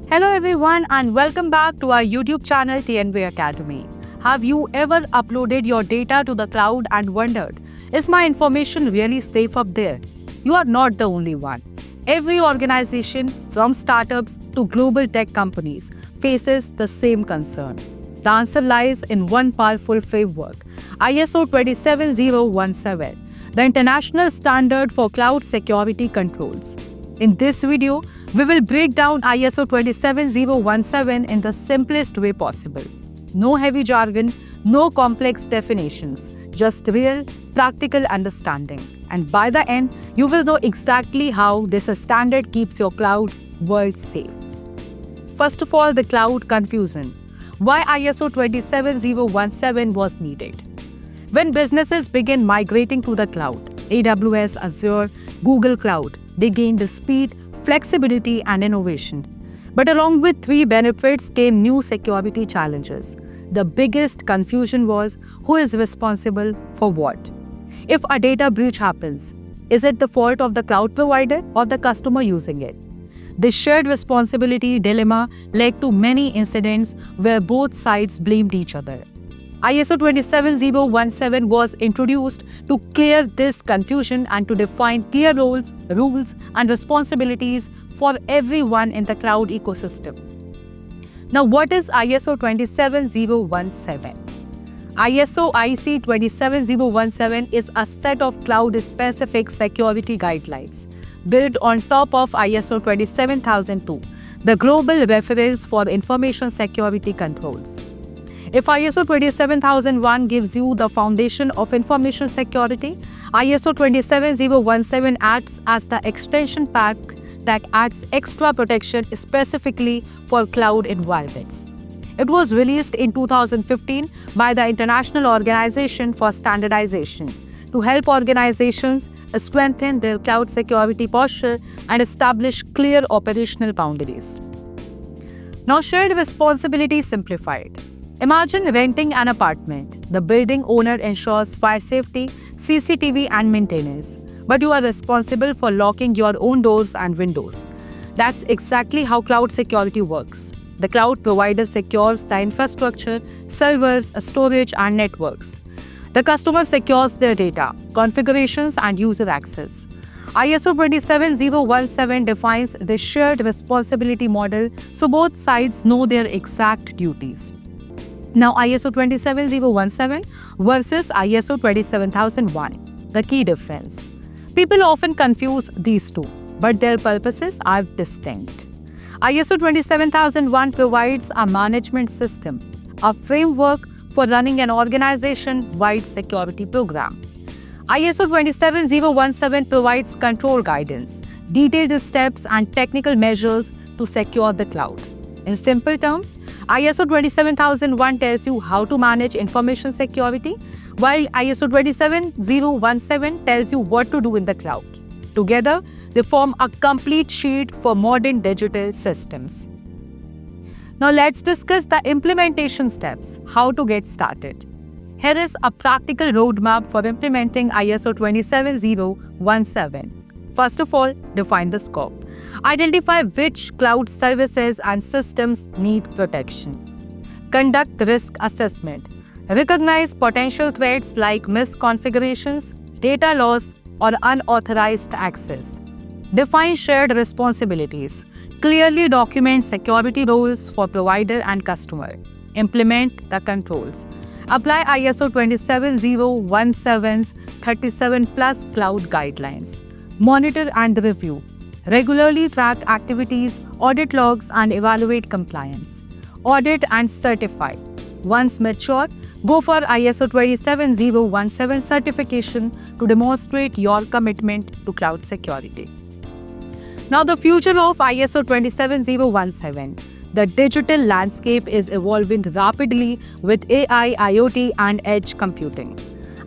Hello everyone and welcome back to our YouTube channel TNV Academy. Have you ever uploaded your data to the cloud and wondered, is my information really safe up there? You are not the only one. Every organization, from startups to global tech companies, faces the same concern. The answer lies in one powerful framework, ISO 27017, the international standard for cloud security controls. In this video, we will break down ISO 27017 in the simplest way possible. No heavy jargon, no complex definitions, just real, practical understanding. And by the end, you will know exactly how this standard keeps your cloud world safe. First of all, the cloud confusion. Why ISO 27017 was needed? When businesses begin migrating to the cloud, AWS, Azure, Google Cloud, they gained speed, flexibility, and innovation. But along with three benefits came new security challenges. The biggest confusion was who is responsible for what. If a data breach happens, is it the fault of the cloud provider or the customer using it? This shared responsibility dilemma led to many incidents where both sides blamed each other. ISO 27017 was introduced to clear this confusion and to define clear roles, rules, and responsibilities for everyone in the cloud ecosystem. Now, what is ISO 27017? ISO IC 27017 is a set of cloud-specific security guidelines built on top of ISO 27002, the global reference for information security controls. If ISO 27001 gives you the foundation of information security, ISO 27017 acts as the extension pack that adds extra protection specifically for cloud environments. It was released in 2015 by the International Organization for Standardization to help organizations strengthen their cloud security posture and establish clear operational boundaries. Now, shared responsibility simplified. Imagine renting an apartment. The building owner ensures fire safety, CCTV, and maintenance, but you are responsible for locking your own doors and windows. That's exactly how cloud security works. The cloud provider secures the infrastructure, servers, storage, and networks. The customer secures their data, configurations, and user access. ISO 27017 defines the shared responsibility model so both sides know their exact duties. Now, ISO 27017 versus ISO 27001. The key difference. People often confuse these two, but their purposes are distinct. ISO 27001 provides a management system, a framework for running an organization-wide security program. ISO 27017 provides control guidance, detailed steps, and technical measures to secure the cloud. In simple terms, ISO 27001 tells you how to manage information security, while ISO 27017 tells you what to do in the cloud. Together, they form a complete shield for modern digital systems. Now, let's discuss the implementation steps, how to get started. Here is a practical roadmap for implementing ISO 27017. First of all, define the scope. Identify which cloud services and systems need protection. Conduct risk assessment. Recognize potential threats like misconfigurations, data loss, or unauthorized access. Define shared responsibilities. Clearly document security roles for provider and customer. Implement the controls. Apply ISO 27017's 37+ cloud guidelines. Monitor and review. Regularly track activities, audit logs, and evaluate compliance. Audit and certify. Once mature, go for ISO 27017 certification to demonstrate your commitment to cloud security. Now, the future of ISO 27017. The digital landscape is evolving rapidly with AI, IoT, and edge computing.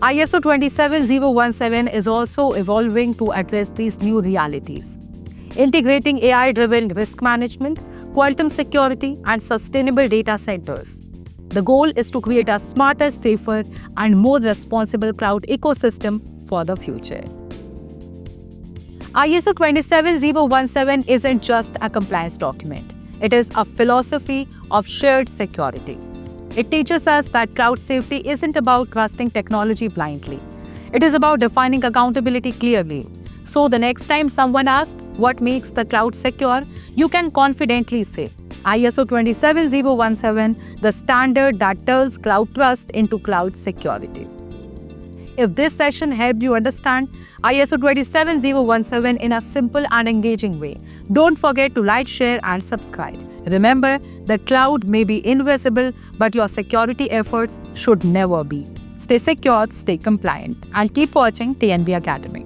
ISO 27017 is also evolving to address these new realities, integrating AI-driven risk management, quantum security, and sustainable data centers. The goal is to create a smarter, safer, and more responsible cloud ecosystem for the future. ISO 27017 isn't just a compliance document. It is a philosophy of shared security. It teaches us that cloud safety isn't about trusting technology blindly. It is about defining accountability clearly. So the next time someone asks what makes the cloud secure, you can confidently say ISO 27017, the standard that turns cloud trust into cloud security. If this session helped you understand ISO 27017 in a simple and engaging way, don't forget to like, share, and subscribe. Remember, the cloud may be invisible, but your security efforts should never be. Stay secure, stay compliant, and keep watching TNB Academy.